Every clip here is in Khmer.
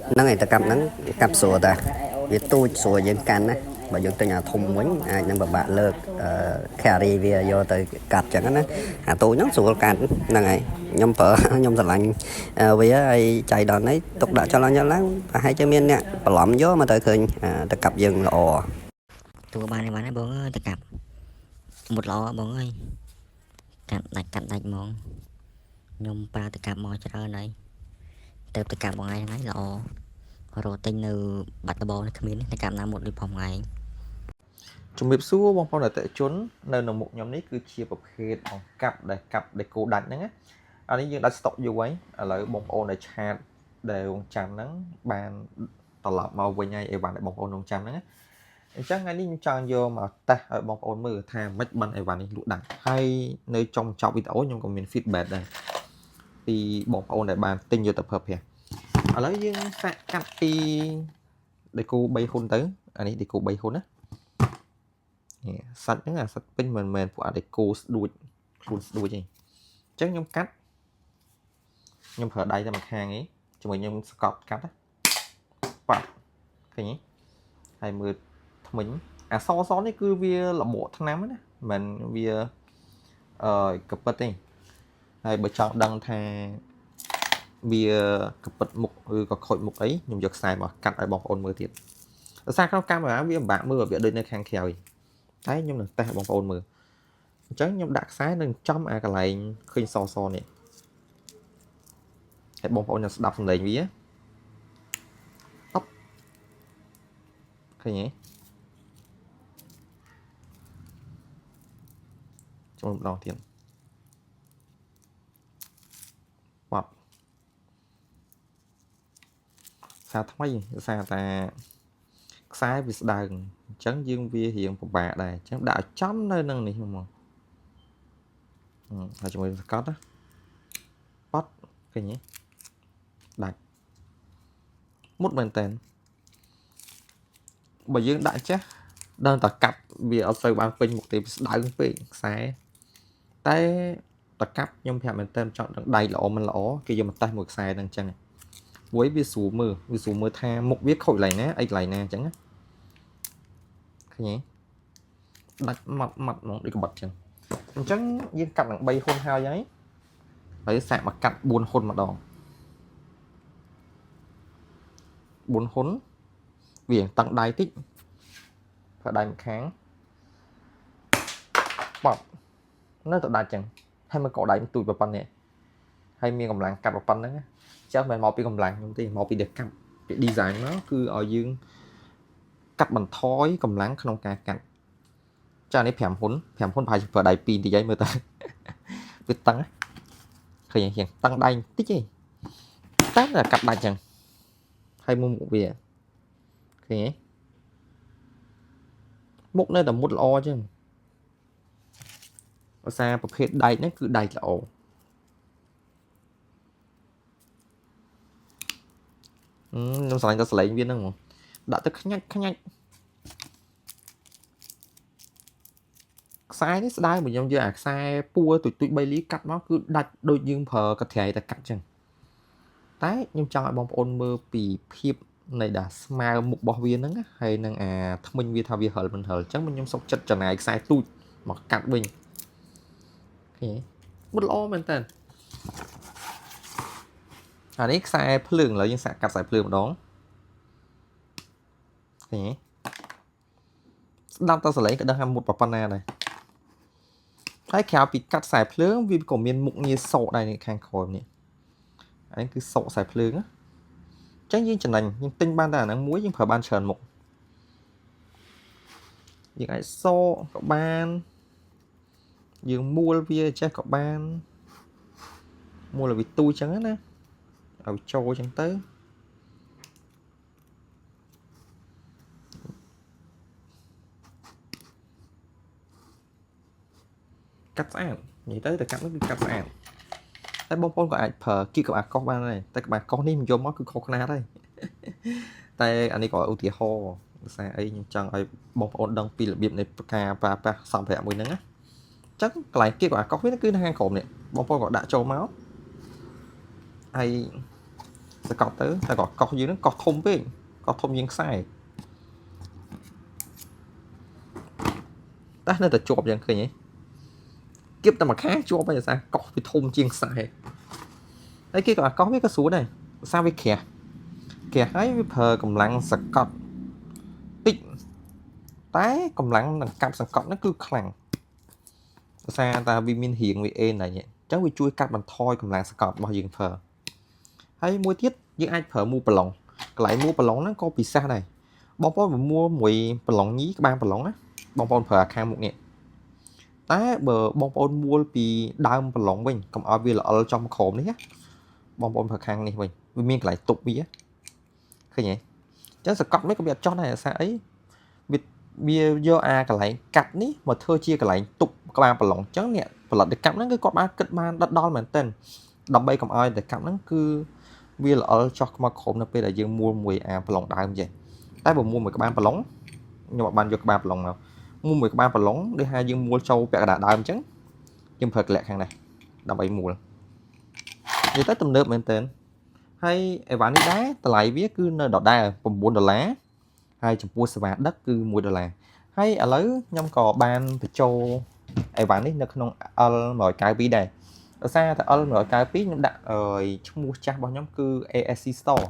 nắng này ta cặp sủa ta vì tôi sủa dân can á và dân từ nhà thùng quýnh nhưng mà bạn lơ carry về vô từ cặp chẳng á tôi nhóm sủa can nắng này nhóm phở nhóm thật lạnh vì ai chạy đòn ấy tục đã cho nó lắm và hai chơi miên nè và lõm gió mà tới khơi ta cặp dân là ồ tụi bạn này bạn ấy bọn ơi ta cặp một lọ bọn ơi cặp đạch món nhung ba ta cặp mò cho ra này từ ta cặp bọn ai nấy lọ rồi tinh từ bạch tà bò này không biết ta cặp nào một đi phòng ngày ជំរាបសួរបងប្អូនអតិថិជននៅក្នុងមុខខ្ញុំនេះគឺជាប្រភេទបង្កាប់ដែលកាប់ដេកូដាច់ហ្នឹងណាអានេះយើងដាច់ stock យូរហើយឥឡូវបងប្អូនដែលឆាតដែលរងចាំហ្នឹងបានត្រឡប់មកវិញហើយអីវ៉ាន់ដែលបងប្អូនរងចាំហ្នឹងណាអញ្ចឹងថ្ងៃនេះខ្ញុំចង់យកមកតេស្តឲ្យបងប្អូនមើលថាមិនបានអីវ៉ាន់នេះលក់ដាច់ហើយនៅtrongចប់វីដេអូខ្ញុំក៏មាន feedback ដែរពីបងប្អូនដែលបានទិញយកទៅប្រើប្រាស់ឥឡូវយើងសាកកាត់ពីដេកូ3ហ៊ុនទៅអានេះដេកូ3ហ៊ុនណាសាច់ហ្នឹងអាសាច់ពេញមិនមែនពួកអត់ឲ្យគោស្ដួចខ្លួនស្ដួចទេអញ្ចឹងខ្ញុំកាត់ខ្ញុំប្រើដៃតែមួយខាងឯងជាមួយខ្ញុំស្កប់កាត់ណាប៉ាត់ឃើញទេហើយមើលថ្មិញអាសនេះគឺវាលបកថ្នាំណាមិនវាកពិតទេហើយបើចង់ដឹងថាវាកពិតមុខឬក៏ខូចមុខអីខ្ញុំយកខ្សែមកកាត់ឲ្យបងប្អូនមើលទៀតដោយសារក្នុងកាមេរ៉ាវាពិបាកមើលវាដូចនៅខាងក្រោយតែខ្ញុំនឹងតេស្តបងប្អូនមើលអញ្ចឹងខ្ញុំដាក់ខ្សែនឹងចំអាកន្លែងឃើញសនេះហើយបងប្អូននឹងស្ដាប់សំឡេងវាអប់ឃើញទេចូលម្ដងទៀតបាត់សារថ្មីសារតាខ្សែវាស្ដើងអញ្ចឹងយើងវារៀងពិបាកដែរអញ្ចឹងដាក់ចំនៅនឹងនេះមកហើយជាមួយសកត់ណាប៉ត់ឃើញទេដាច់មុតមែនតើបើយើងដាក់ចេះដល់តែកាប់វាអត់សូវបានពេញមុខទេស្ដើងពេកខ្សែតែតកាប់ខ្ញុំប្រាប់មែនតើចង់ដឹងដៃល្អមិនល្អគេយកមកតេស្តមួយខ្សែហ្នឹងអញ្ចឹងមួយវាស្រួលមើលថាមុខវាខូចកន្លែងណាអីកន្លែងណាអញ្ចឹងណាឃើញទេដាច់ម៉ត់ហ្មងដូចកបិតអញ្ចឹងយើងកាត់នឹង3ហ៊ុនហើយហើយសាកមកកាត់4ហ៊ុនម្ដង4ហ៊ុនវាតឹងដៃតិចប្រើដៃម្ខាងបត់នៅទៅដាច់អញ្ចឹងហើយមកកោដៃទូចប៉ុណ្ណេះហើយមានកម្លាំងកាត់ប៉ុណ្ណឹងចាស់មិនមកពីកម្លាំងខ្ញុំទេមកពីដែលកាត់ពី design មកគឺឲ្យយើងកាត់បន្ថយកម្លាំងក្នុងការកាត់ចានេះ5ហ៊ុនប្រហែលជាប្រើដៃ2តិចហើយមើលតើវាតឹងឃើញយ៉ាងតឹងដៃតិចទេតែកាត់ដាច់អញ្ចឹងហើយមុខវាឃើញទេមុខនៅតែមុតល្អអញ្ចឹងភាសាប្រភេទដែកហ្នឹងគឺដែកល្អខ្ញុំស្រឡាញ់តែសលេងវាហ្នឹងហ្មងដាក់ទៅខ្ញាច់ខ្សែនេះស្ដើងបើខ្ញុំយកអាខ្សែពួរទុយ3លីកាត់មកគឺដាច់ដូចយើងប្រើកត្រៃតែកាត់អញ្ចឹងតែខ្ញុំចង់ឲ្យបងប្អូនមើលពីភាពនៃដែលស្មើមុខរបស់វាហ្នឹងហើយនឹងអាថ្មិញវាថាវាហិលមិនហិលអញ្ចឹងខ្ញុំសុកចិត្តចំណាយខ្សែទូចមកកាត់វិញឃើញមុតល្អមែនតើអានេះខ្សែភ្លើងឥឡូវយើងសាកកាត់ខ្សែភ្លើងម្ដងឃើញស្ដាប់តសលេងក៏ដឹងថាមុតប៉ុណ្ណាដែរហើយក្រៅពីកាត់ខ្សែភ្លើងវាក៏មានមុខងារសក់ដែរនេះខាងក្រោមនេះអានេះគឺសក់ខ្សែភ្លើងណាអញ្ចឹងយើងចំណេញយើងទិញបានតែអាហ្នឹងមួយយើងប្រើបានច្រើនមុខយើងអាចសក់ក៏បានយើងមួលវាចេះក៏បានមួលឲ្យវាទូចអញ្ចឹងណាឲ្យចូលអញ្ចឹងទៅកាត់ស្អាតនិយាយទៅតែកាត់នោះគឺកាត់ស្អាតតែបងប្អូនក៏អាចប្រើគៀកក្បាលកោសបានដែរតែក្បាលកោសនេះខ្ញុំយកមកគឺខុសខ្នាតហើយតែអានេះក៏ឧទាហរណ៍ភាសាអីខ្ញុំចង់ឲ្យបងប្អូនដឹងពីរបៀបនៃការប្រើប្រាស់សម្ភារៈមួយហ្នឹងណាអញ្ចឹងកន្លែងគៀកក្បាលកោសវាគឺនៅខាងក្រោមនេះបងប្អូនក៏ដាក់ចូលមកហើយ សកត់ទៅតែក៏កោះយើងហ្នឹងកោះធំពេកកោះធំជាងខ្សែតែនៅតែជាប់យ៉ាងឃើញហ៎គៀបតែមួយខាងជាប់ហើយសារកោះវាធំជាងខ្សែហើយគេក៏កោះវាក៏ស្រួលដែរសារវាក្រាស់ហើយវាប្រើកម្លាំងសកត់តិចតែកម្លាំងនឹងកាប់សង្កត់ហ្នឹងគឺខ្លាំងសារតែវាមានរៀងវាអេនដែរអញ្ចឹងវាជួយកាត់បន្ថយកម្លាំងសកត់របស់យើងប្រើហើយមួយទៀតយើងអាចប្រើមូប្រឡុងកន្លែងមូប្រឡុងហ្នឹងក៏ពិសេសដែរបងប្អូនមួមួយប្រឡុងញីក្បាលប្រឡុងណាបងប្អូនប្រើខាងមុខនេះតែបើបងប្អូនមួលពីដើមប្រឡុងវិញកុំឲ្យវាល្អិលចំក្រោមនេះណាបងប្អូនប្រើខាងនេះវិញវាមានកន្លែងទប់វាឃើញទេអញ្ចឹងសកត់នេះក៏វាអត់ចោះដែរអាសាអីវាយកអាកន្លែងកាត់នេះមកធ្វើជាកន្លែងទប់ក្បាលប្រឡុងអញ្ចឹងអ្នកផលិតកម្មហ្នឹងគឺគាត់បានគិតបានដិតដល់មែនទែនដើម្បីកុំឲ្យតែកម្មហ្នឹងគឺវាល្អិលចោះមកក្រោមនៅពេលដែលយើងមួលមួយអាប្រឡុងដើមចេះតែបើមួលមួយក្បាលប្រឡុងខ្ញុំអត់បានយកក្បាលប្រឡុងមកមួយក្បាលប្រឡុងដូចថាយើងមួលចូលពាក់កណ្ដាលដើមអញ្ចឹងយើងប្រើកលៈខាងនេះដើម្បីមួលនិយាយទៅទំនើបមែនទែនហើយអីវ៉ាន់នេះដែរតម្លៃវាគឺនៅដដែល$9ហើយចំពោះសេវាដឹកគឺ$1ហើយឥឡូវខ្ញុំក៏បានបញ្ចូលអីវ៉ាន់នេះនៅក្នុង L192 ដែរដោយសារតែ L192 ខ្ញុំដាក់ឈ្មោះចាស់របស់ខ្ញុំគឺ ASC Store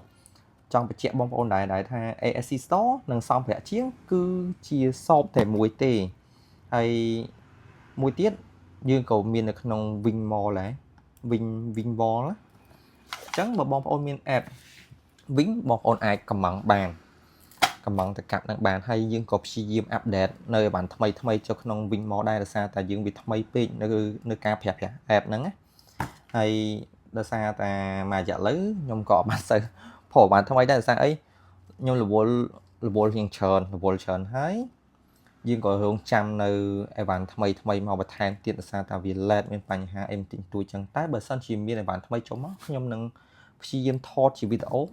ចង់បញ្ជាក់បងប្អូនដែរថា ASC Store និងសម្ភារៈជាងគឺជាសបតែមួយទេហើយមួយទៀតយើងក៏មាននៅក្នុង Wing Mall ដែរ Wing Mall ណាអញ្ចឹងបើបងប្អូនមាន app Wing បងប្អូនអាចកំងបានកំងទៅកាប់នឹងបានហើយយើងក៏ព្យាយាមអាប់ដេតនៅឲ្យបានថ្មីចុះក្នុង Wing Mall ដែរដោយសារតែយើងវាថ្មីពេកនៅការប្រើប្រាស់ app ហ្នឹងណាហើយដោយសារតែមួយរយៈឥឡូវខ្ញុំក៏អត់បានសូវព្រោះបានថ្មីដែរដោយសារអីខ្ញុំរវល់ជាងច្រើនហើយយើងក៏រងចាំនៅអីវ៉ាន់ថ្មីមកបន្ថែមទៀតដោយសារតែវា late មានបញ្ហាអីបន្តិចតួចចឹងតែបើសិនជាមានអីវ៉ាន់ថ្មីចុះមកខ្ញុំនឹងព្យាយាមថតជាវីដេអូ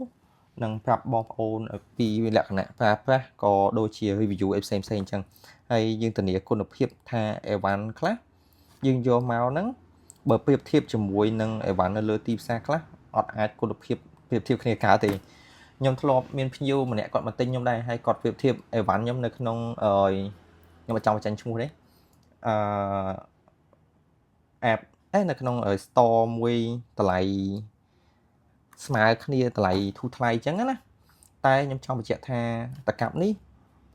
និងប្រាប់បងប្អូនពីលក្ខណៈប្រើប្រាស់ក៏ដូចជា review អីផ្សេងអញ្ចឹងហើយយើងធានាគុណភាពថាអីវ៉ាន់ខ្លះយើងយកមកហ្នឹងបើប្រៀបធៀបជាមួយនឹងអីវ៉ាន់នៅលើទីផ្សារខ្លះអត់អាចគុណភាពប្រៀបធៀបគ្នាកើតទេខ្ញុំធ្លាប់មានភ្ញៀវម្នាក់គាត់មកទិញខ្ញុំដែរហើយគាត់ប្រៀបធៀបអីវ៉ាន់ខ្ញុំនៅក្នុងខ្ញុំមិនចង់បញ្ចេញឈ្មោះទេapp នៅក្នុង store មួយតម្លៃស្មើគ្នាតម្លៃធូរថ្លៃអញ្ចឹងណាតែខ្ញុំចង់បញ្ជាក់ថាតកាប់នេះ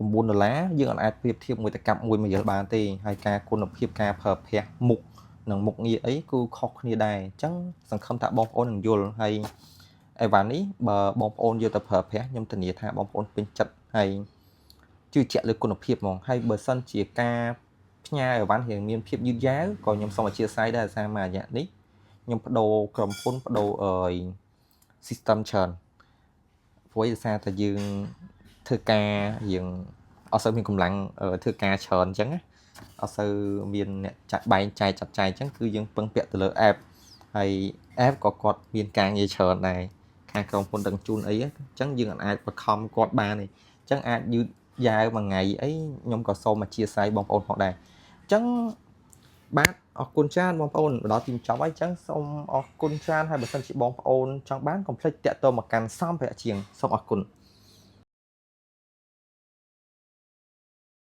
$9យើងអាចប្រៀបធៀបមួយតកាប់មួយមកយល់បានទេហើយការគុណភាពការប្រើប្រាស់មុខនិងមុខងារអីគឺខុសគ្នាដែរអញ្ចឹងសង្ឃឹមថាបងប្អូននឹងយល់ហើយអីវ៉ាន់នេះបើបងប្អូនយកទៅប្រើប្រាស់ខ្ញុំធានាថាបងប្អូនពេញចិត្តហើយជឿជាក់លើគុណភាពហ្មងហើយបើសិនជាការផ្ញើអីវ៉ាន់រៀងមានភាពយឺតយ៉ាវក៏ខ្ញុំសូមអធិស្ឋានដែរសារមួយរយៈនេះខ្ញុំបដូរក្រុមហ៊ុនបដូរsystem ច្រើនព្រោះដោយសារតែយើងធ្វើការរៀងអត់សូវមានកម្លាំងធ្វើការច្រើនអញ្ចឹងណាអត់សូវមានអ្នកចាក់បែងចែកចាត់ចែងអញ្ចឹងគឺយើងពឹងពាក់ទៅលើ app ហើយ app ក៏គាត់មានការងារច្រើនដែរខាងក្រុមហ៊ុនដឹងជូនអីអញ្ចឹងយើងអាចបខំគាត់បានទេអញ្ចឹងអាចយឺតយ៉ាវមួយថ្ងៃអីខ្ញុំក៏សូមអធិស្ឋានបងប្អូនផងដែរអញ្ចឹងបាទអរគុណច្រើនបងប្អូនមកដល់ទីបញ្ចប់ហើយអញ្ចឹងសូមអរគុណច្រើនហើយបើសិនជាបងប្អូនចង់បានកុំភ្លេចតាក់ទងមកកាន់សម្ភារៈជាងសូមអរគុណ